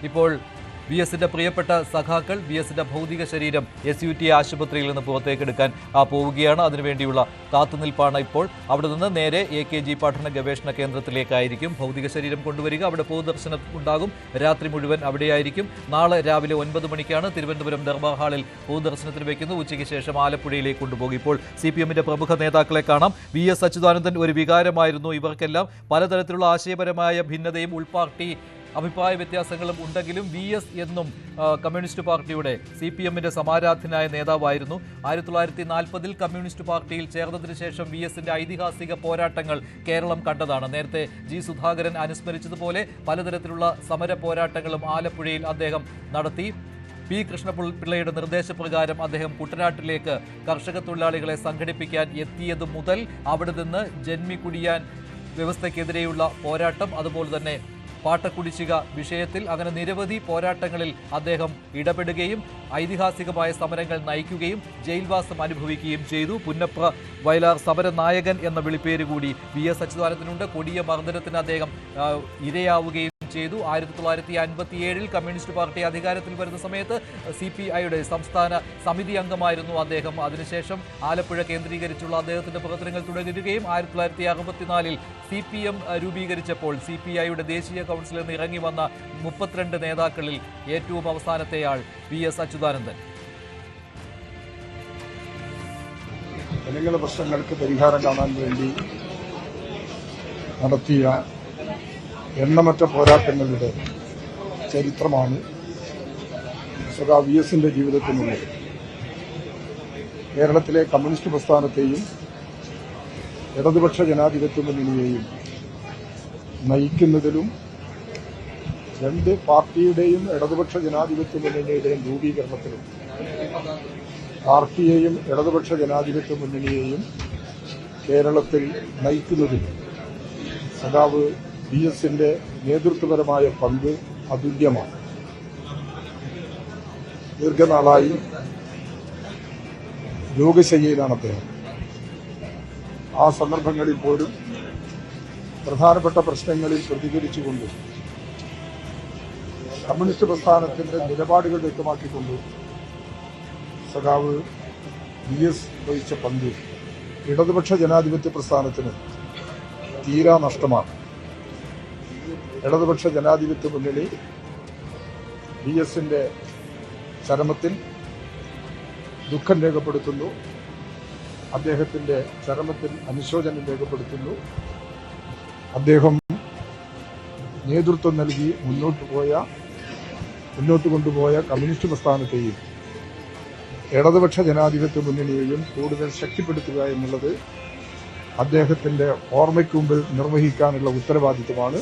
ഇപ്പോൾ VS-ന്റെ പ്രിയപ്പെട്ട സഖാക്കൾ VS-ന്റെ ഭൗതിക ശരീരം SUT ആശുപത്രിയിൽ നിന്ന് പുറത്തേക്കെടുക്കാൻ പോവുകയാണ്. അതിനുവേണ്ടിയുള്ള കാത്തുനിൽപ്പാണ് ഇപ്പോൾ. അവിടെ നിന്ന് നേരെ AKG പഠന ഗവേഷണ കേന്ദ്രത്തിലേക്കായിരിക്കും ഭൗതിക ശരീരം കൊണ്ടുവരിക. അവിടെ പൊതുദർശനം ഉണ്ടാകും. രാത്രി മുഴുവൻ അവിടെയായിരിക്കും. നാളെ രാവിലെ 9 മണിക്കാണ് തിരുവനന്തപുരം ദർബാർ ഹാളിൽ പൊതുദർശനത്തിന് വയ്ക്കുന്നത്. ഉച്ചയ്ക്ക് ശേഷം ആലപ്പുഴയിലേക്ക് കൊണ്ടുപോകും. ഇപ്പോൾ CPM-ന്റെ പ്രമുഖ നേതാക്കളെ കാണാം. VS അച്യുതാനന്ദൻ ഒരു വികാരമായിരുന്നു. ഇവർക്കെല്ലാം പലതരത്തിലുള്ള ആശയപരമായ ഭിന്നതയും ഉൾപാർട്ടി അഭിപ്രായ വ്യത്യാസങ്ങളും ഉണ്ടെങ്കിലും VS എന്നും കമ്മ്യൂണിസ്റ്റ് പാർട്ടിയുടെ CPM-ന്റെ സമാരാധനായ നേതാവായിരുന്നു. 1940-ൽ കമ്മ്യൂണിസ്റ്റ് പാർട്ടിയിൽ ചേർന്നതിന് ശേഷം VS-ന്റെ ഐതിഹാസിക പോരാട്ടങ്ങൾ കേരളം കണ്ടതാണ്. നേരത്തെ G. സുധാകരൻ അനുസ്മരിച്ചതുപോലെ പലതരത്തിലുള്ള സമര പോരാട്ടങ്ങളും ആലപ്പുഴയിൽ അദ്ദേഹം നടത്തി. P. കൃഷ്ണപിള്ളയുടെ നിർദ്ദേശപ്രകാരം അദ്ദേഹം കുട്ടനാട്ടിലേക്ക് കർഷക തൊഴിലാളികളെ സംഘടിപ്പിക്കാൻ എത്തിയത് മുതൽ അവിടെ നിന്ന് ജന്മി കുടിയാൻ വ്യവസ്ഥയ്ക്കെതിരെയുള്ള പോരാട്ടം, അതുപോലെ തന്നെ പാട്ടക്കുടിശ്ശിക വിഷയത്തിൽ, അങ്ങനെ നിരവധി പോരാട്ടങ്ങളിൽ അദ്ദേഹം ഇടപെടുകയും ഐതിഹാസികമായ സമരങ്ങൾ നയിക്കുകയും ജയിൽവാസം അനുഭവിക്കുകയും ചെയ്തു. പുന്നപ്ര വയലാർ സമരനായകൻ എന്ന വിളിപ്പേര് കൂടി VS അച്യുതാനന്ദനുണ്ട്. കൊടിയ മർദ്ദനത്തിന് അദ്ദേഹം ഇരയാവുകയും ചെയ്തു. 1957-ൽ കമ്മ്യൂണിസ്റ്റ് പാർട്ടി അധികാരത്തിൽ വരുന്ന സമയത്ത് CPI-യുടെ സംസ്ഥാന സമിതി അംഗമായിരുന്നു അദ്ദേഹം. അതിനുശേഷം ആലപ്പുഴ കേന്ദ്രീകരിച്ചുള്ള അദ്ദേഹത്തിന്റെ പ്രവർത്തനങ്ങൾ തുടരുകയും 1964-ൽ CPM രൂപീകരിച്ചപ്പോൾ CPI-യുടെ ദേശീയ കൗൺസിലിൽ നിന്ന് ഇറങ്ങി വന്ന 32 നേതാക്കളിൽ ഏറ്റവും അവസാനത്തെയാൾ VS അച്യുതാനന്ദൻ. ജനങ്ങളുടെ പ്രശ്നങ്ങൾക്ക് പരിഹാരം കാണാൻ വേണ്ടി നടത്തിയ എണ്ണമറ്റ പോരാട്ടങ്ങളുടെ ചരിത്രമാണ് VS-ന്റെ ജീവിതത്തിനുള്ളത്. കേരളത്തിലെ കമ്മ്യൂണിസ്റ്റ് പ്രസ്ഥാനത്തെയും ഇടതുപക്ഷ ജനാധിപത്യ മുന്നണിയെയും നയിക്കുന്നതിലും രണ്ട് പാർട്ടിയുടെയും ഇടതുപക്ഷ ജനാധിപത്യ മുന്നണിയുടെയും രൂപീകരണത്തിലും പാർട്ടിയെയും ഇടതുപക്ഷ ജനാധിപത്യ മുന്നണിയെയും കേരളത്തിൽ നയിക്കുന്നതിലും VS-ന്റെ നേതൃത്വപരമായ പങ്ക് അതുല്യമാണ്. ദീർഘനാളായി രോഗശയ്യയിലാണ് അദ്ദേഹം. ആ സന്ദർഭങ്ങളിൽ പോലും പ്രധാനപ്പെട്ട പ്രശ്നങ്ങളിൽ പ്രതികരിച്ചുകൊണ്ട് കമ്മ്യൂണിസ്റ്റ് പ്രസ്ഥാനത്തിന്റെ നിലപാടുകൾ വ്യക്തമാക്കിക്കൊണ്ട് VS വഹിച്ച പങ്ക് ഇടതുപക്ഷ ജനാധിപത്യ പ്രസ്ഥാനത്തിന് തീരാ നഷ്ടമാണ്. ഇടതുപക്ഷ ജനാധിപത്യ മുന്നണി VS-ന്റെ ചരമത്തിൽ ദുഃഖം രേഖപ്പെടുത്തുന്നു. അദ്ദേഹത്തിന്റെ ചരമത്തിൽ അനുശോചനം രേഖപ്പെടുത്തുന്നു. അദ്ദേഹം നേതൃത്വം നൽകി മുന്നോട്ട് കൊണ്ടുപോയ കമ്മ്യൂണിസ്റ്റ് പ്രസ്ഥാനത്തെയും ഇടതുപക്ഷ ജനാധിപത്യ മുന്നണിയെയും കൂടുതൽ ശക്തിപ്പെടുത്തുക എന്നുള്ളത് അദ്ദേഹത്തിന്റെ ഓർമ്മയ്ക്ക് മുമ്പിൽ നിർവഹിക്കാനുള്ള ഉത്തരവാദിത്വമാണ്.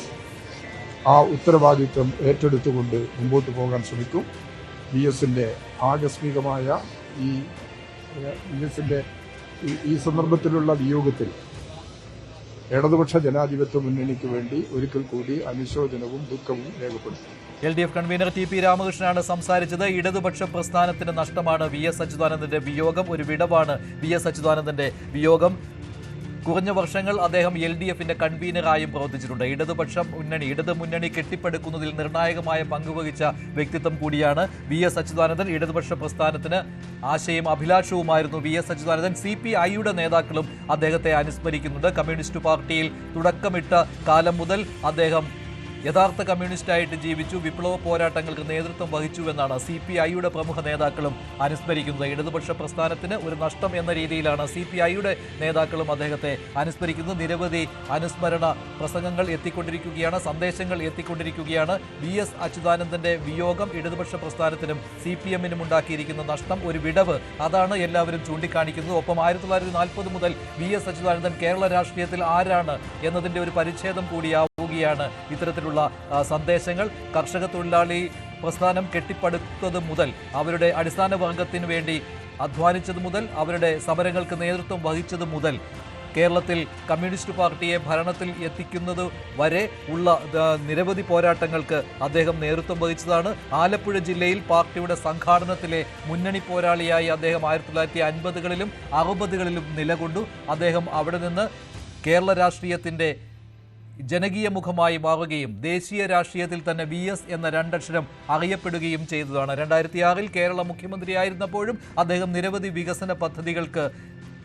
ആ ഉത്തരവാദിത്വം ഏറ്റെടുത്തുകൊണ്ട് മുമ്പോട്ട് പോകാൻ ശ്രമിക്കും. VS-ന്റെ ആകസ്മികമായ VS-ന്റെ ഈ സന്ദർഭത്തിലുള്ള വിയോഗത്തിൽ ഇടതുപക്ഷ ജനാധിപത്യ മുന്നണിക്ക് വേണ്ടി ഒരിക്കൽ കൂടി അനുശോചനവും ദുഃഖവും രേഖപ്പെടുത്തും. LDF കൺവീനർ TP രാമകൃഷ്ണനാണ് സംസാരിച്ചത്. ഇടതുപക്ഷ പ്രസ്ഥാനത്തിന് നഷ്ടമാണ് VS അച്യുതാനന്ദന്റെ വിയോഗം. ഒരു വിടവാണ് VS അച്യുതാനന്ദന്റെ വിയോഗം. കുറഞ്ഞ വർഷങ്ങൾ അദ്ദേഹം LDF-ന്റെ കൺവീനറായും പ്രവർത്തിച്ചിട്ടുണ്ട്. ഇടതു മുന്നണി കെട്ടിപ്പടുക്കുന്നതിൽ നിർണായകമായ പങ്കുവഹിച്ച വ്യക്തിത്വം കൂടിയാണ് VS അച്യുതാനന്ദൻ. ഇടതുപക്ഷ പ്രസ്ഥാനത്തിന് ആശയും അഭിലാഷവുമായിരുന്നു VS അച്യുതാനന്ദൻ. CPI-യുടെ നേതാക്കളും അദ്ദേഹത്തെ അനുസ്മരിക്കുന്നുണ്ട്. കമ്മ്യൂണിസ്റ്റ് പാർട്ടിയിൽ തുടക്കമിട്ട കാലം മുതൽ അദ്ദേഹം യഥാർത്ഥ കമ്മ്യൂണിസ്റ്റായിട്ട് ജീവിച്ചു, വിപ്ലവ പോരാട്ടങ്ങൾക്ക് നേതൃത്വം വഹിച്ചുവെന്നാണ് CPI-യുടെ പ്രമുഖ നേതാക്കളും അനുസ്മരിക്കുന്നത്. ഇടതുപക്ഷ പ്രസ്ഥാനത്തിന് ഒരു നഷ്ടം എന്ന രീതിയിലാണ് CPI-യുടെ നേതാക്കളും അദ്ദേഹത്തെ അനുസ്മരിക്കുന്നത്. നിരവധി അനുസ്മരണ പ്രസംഗങ്ങൾ എത്തിക്കൊണ്ടിരിക്കുകയാണ്, സന്ദേശങ്ങൾ എത്തിക്കൊണ്ടിരിക്കുകയാണ്. VS അച്യുതാനന്ദന്റെ വിയോഗം ഇടതുപക്ഷ പ്രസ്ഥാനത്തിനും CPM-നും ഉണ്ടാക്കിയിരിക്കുന്ന നഷ്ടം, ഒരു വിടവ്, അതാണ് എല്ലാവരും ചൂണ്ടിക്കാണിക്കുന്നത്. ഒപ്പം 1940 മുതൽ VS അച്യുതാനന്ദൻ കേരള രാഷ്ട്രീയത്തിൽ ആരാണ് എന്നതിന്റെ ഒരു പരിച്ഛേദം കൂടിയാവുകയാണ് ഇത്തരത്തിലുള്ള സന്ദേശങ്ങൾ. കർഷക തൊഴിലാളി പ്രസ്ഥാനം കെട്ടിപ്പടുത്തത് മുതൽ, അവരുടെ അടിസ്ഥാന വർഗത്തിന് വേണ്ടി അധ്വാനിച്ചത് മുതൽ, അവരുടെ സമരങ്ങൾക്ക് നേതൃത്വം വഹിച്ചത് മുതൽ, കേരളത്തിൽ കമ്മ്യൂണിസ്റ്റ് പാർട്ടിയെ ഭരണത്തിൽ എത്തിക്കുന്നത് വരെ ഉള്ള നിരവധി പോരാട്ടങ്ങൾക്ക് അദ്ദേഹം നേതൃത്വം വഹിച്ചതാണ്. ആലപ്പുഴ ജില്ലയിൽ പാർട്ടിയുടെ സംഘാടനത്തിലെ മുന്നണി പോരാളിയായി അദ്ദേഹം 1950-കളിലും 60-കളിലും നിലകൊണ്ടു. അദ്ദേഹം അവിടെ നിന്ന് കേരള രാഷ്ട്രീയത്തിൻ്റെ ജനകീയ മുഖമായി മാറുകയും ദേശീയ രാഷ്ട്രീയത്തിൽ തന്നെ VS എന്ന രണ്ടക്ഷരം അറിയപ്പെടുകയും ചെയ്തതാണ്. 2006 കേരള മുഖ്യമന്ത്രിയായിരുന്നപ്പോഴും അദ്ദേഹം നിരവധി വികസന പദ്ധതികൾക്ക്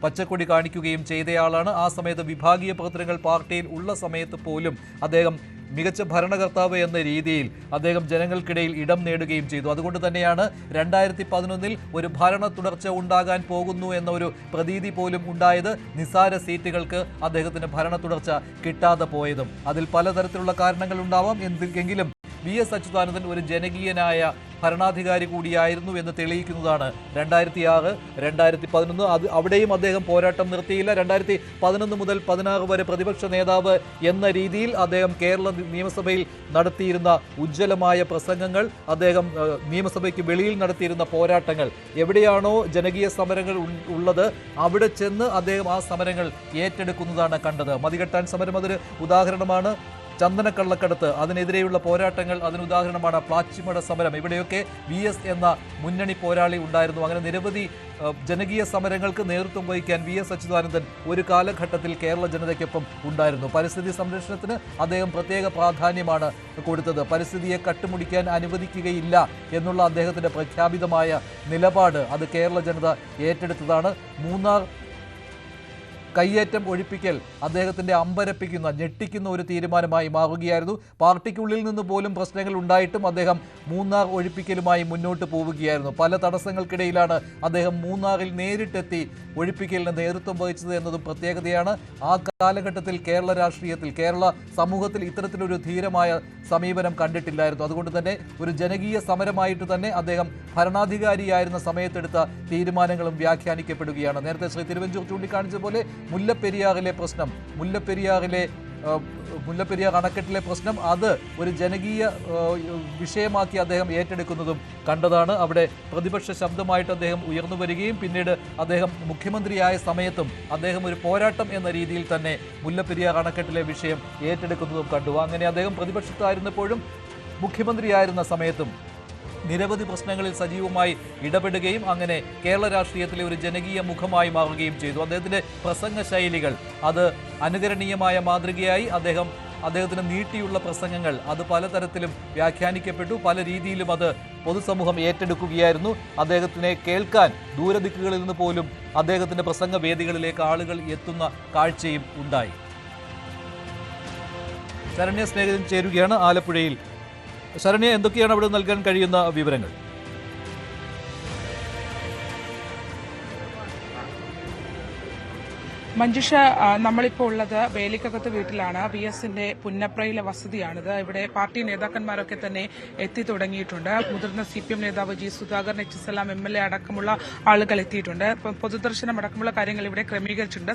പച്ചക്കൊടി കാണിക്കുകയും ചെയ്തയാളാണ്. ആ സമയത്ത് വിഭാഗീയ പ്രവർത്തനങ്ങൾ പാർട്ടിയിൽ ഉള്ള സമയത്ത് പോലും അദ്ദേഹം മികച്ച ഭരണകർത്താവ് എന്ന രീതിയിൽ അദ്ദേഹം ജനങ്ങൾക്കിടയിൽ ഇടം നേടുകയും ചെയ്തു. അതുകൊണ്ട് തന്നെയാണ് 2011 ഒരു ഭരണ തുടർച്ച ഉണ്ടാകാൻ പോകുന്നു എന്ന ഒരു പ്രതീതി പോലും ഉണ്ടായത്. നിസാര സീറ്റുകൾക്ക് അദ്ദേഹത്തിന് ഭരണ തുടർച്ച കിട്ടാതെ പോയതും അതിൽ പലതരത്തിലുള്ള കാരണങ്ങൾ ഉണ്ടാവാം. എങ്കിലും VS അച്യുതാനന്ദൻ ഒരു ജനകീയനായ ഭരണാധികാരി കൂടിയായിരുന്നു എന്ന് തെളിയിക്കുന്നതാണ് 2006, 2011. അവിടെയും അദ്ദേഹം പോരാട്ടം നിർത്തിയില്ല. 2011 മുതൽ 16 വരെ പ്രതിപക്ഷ നേതാവ് എന്ന രീതിയിൽ അദ്ദേഹം കേരള നിയമസഭയിൽ നടത്തിയിരുന്ന ഉജ്ജ്വലമായ പ്രസംഗങ്ങൾ, അദ്ദേഹം നിയമസഭയ്ക്ക് വെളിയിൽ നടത്തിയിരുന്ന പോരാട്ടങ്ങൾ, എവിടെയാണോ ജനകീയ സമരങ്ങൾ ഉള്ളത് അവിടെ ചെന്ന് അദ്ദേഹം ആ സമരങ്ങൾ ഏറ്റെടുക്കുന്നതാണ് കണ്ടത്. മതികെട്ടാൻ സമരം അതൊരു ഉദാഹരണമാണ്. ചന്ദനക്കള്ളക്കടത്ത്, അതിനെതിരെയുള്ള പോരാട്ടങ്ങൾ അതിന് ഉദാഹരണമാണ്. പ്ലാച്ചിമട സമരം, ഇവിടെയൊക്കെ VS എന്ന മുന്നണി പോരാളി ഉണ്ടായിരുന്നു. അങ്ങനെ നിരവധി ജനകീയ സമരങ്ങൾക്ക് നേതൃത്വം വഹിക്കാൻ VS അച്യുതാനന്ദൻ ഒരു കാലഘട്ടത്തിൽ കേരള ജനതയ്ക്കൊപ്പം ഉണ്ടായിരുന്നു. പരിസ്ഥിതി സംരക്ഷണത്തിന് അദ്ദേഹം പ്രത്യേക പ്രാധാന്യമാണ് കൊടുത്തത്. പരിസ്ഥിതിയെ കട്ടുമുടിക്കാൻ അനുവദിക്കുകയില്ല എന്നുള്ള അദ്ദേഹത്തിന്റെ പ്രഖ്യാപിതമായ നിലപാട് അത് കേരള ജനത ഏറ്റെടുത്തതാണ്. മൂന്നാർ കയ്യേറ്റം ഒഴിപ്പിക്കൽ അദ്ദേഹത്തിന്റെ അമ്പരപ്പിക്കുന്ന, ഞെട്ടിക്കുന്ന ഒരു തീരുമാനമായി മാറുകയായിരുന്നു. പാർട്ടിക്കുള്ളിൽ നിന്ന് പോലും പ്രശ്നങ്ങൾ ഉണ്ടായിട്ടും അദ്ദേഹം മൂന്നാർ ഒഴിപ്പിക്കലുമായി മുന്നോട്ട് പോവുകയായിരുന്നു. പല തടസ്സങ്ങൾക്കിടയിലാണ് അദ്ദേഹം മൂന്നാറിൽ നേരിട്ടെത്തി ഒഴിപ്പിക്കലിന് നേതൃത്വം വഹിച്ചത് എന്നതും പ്രത്യേകതയാണ്. ആ കാലഘട്ടത്തിൽ കേരള രാഷ്ട്രീയത്തിൽ, കേരള സമൂഹത്തിൽ ഇത്തരത്തിലൊരു ധീരമായ സമീപനം കണ്ടിട്ടില്ലായിരുന്നു. അതുകൊണ്ട് തന്നെ ഒരു ജനകീയ സമരമായിട്ട് തന്നെ അദ്ദേഹം ഭരണാധികാരിയായിരുന്ന സമയത്തെടുത്ത തീരുമാനങ്ങളും വ്യാഖ്യാനിക്കപ്പെടുകയാണ്. നേരത്തെ ശ്രീ തിരുവഞ്ചൂർ ചൂണ്ടിക്കാണിച്ചതുപോലെ മുല്ലപ്പെരിയാറിലെ പ്രശ്നം, മുല്ലപ്പെരിയാർ അണക്കെട്ടിലെ പ്രശ്നം, അത് ഒരു ജനകീയ വിഷയമാക്കി അദ്ദേഹം ഏറ്റെടുക്കുന്നതും കണ്ടതാണ്. അവിടെ പ്രതിപക്ഷ ശബ്ദമായിട്ട് അദ്ദേഹം ഉയർന്നു വരികയും പിന്നീട് അദ്ദേഹം മുഖ്യമന്ത്രിയായ സമയത്തും അദ്ദേഹം ഒരു പോരാട്ടം എന്ന രീതിയിൽ തന്നെ മുല്ലപ്പെരിയാർ അണക്കെട്ടിലെ വിഷയം ഏറ്റെടുക്കുന്നതും കണ്ടു. അങ്ങനെ അദ്ദേഹം പ്രതിപക്ഷത്തായിരുന്നപ്പോഴും മുഖ്യമന്ത്രിയായിരുന്ന സമയത്തും നിരവധി പ്രശ്നങ്ങളിൽ സജീവമായി ഇടപെടുകയും അങ്ങനെ കേരള രാഷ്ട്രീയത്തിലെ ഒരു ജനകീയ മുഖമായി മാറുകയും ചെയ്തു. അദ്ദേഹത്തിന്റെ പ്രസംഗ ശൈലികൾ അത് അനുകരണീയമായ മാതൃകയായി. അദ്ദേഹത്തിന് നീട്ടിയുള്ള പ്രസംഗങ്ങൾ അത് പലതരത്തിലും വ്യാഖ്യാനിക്കപ്പെട്ടു. പല രീതിയിലും അത് പൊതുസമൂഹം ഏറ്റെടുക്കുകയായിരുന്നു. അദ്ദേഹത്തിനെ കേൾക്കാൻ ദൂരദിക്കുകളിൽ നിന്ന് പോലും അദ്ദേഹത്തിന്റെ പ്രസംഗ വേദികളിലേക്ക് ആളുകൾ എത്തുന്ന കാഴ്ചയും ഉണ്ടായി. ശരണ്യ സ്നേഹിതൻ ചേരുകയാണ് ആലപ്പുഴയിൽ. ശരണ്യ, എന്തൊക്കെയാണ് അവിടെ നൽകാൻ കഴിയുന്ന വിവരങ്ങൾ? മഞ്ജുഷ, നമ്മളിപ്പോൾ ഉള്ളത് വേലിക്കകത്ത് വീട്ടിലാണ്. VSന്റെ പുന്നപ്രയിലെ വസതിയാണിത്. ഇവിടെ പാർട്ടി നേതാക്കന്മാരൊക്കെ തന്നെ എത്തി തുടങ്ങിയിട്ടുണ്ട്. മുതിർന്ന CPM നേതാവ് G സുധാകരൻ, HSLM MLA അടക്കമുള്ള ആളുകൾ എത്തിയിട്ടുണ്ട്. പൊതുദർശനം അടക്കമുള്ള കാര്യങ്ങൾ ഇവിടെ ക്രമീകരിച്ചിട്ടുണ്ട്.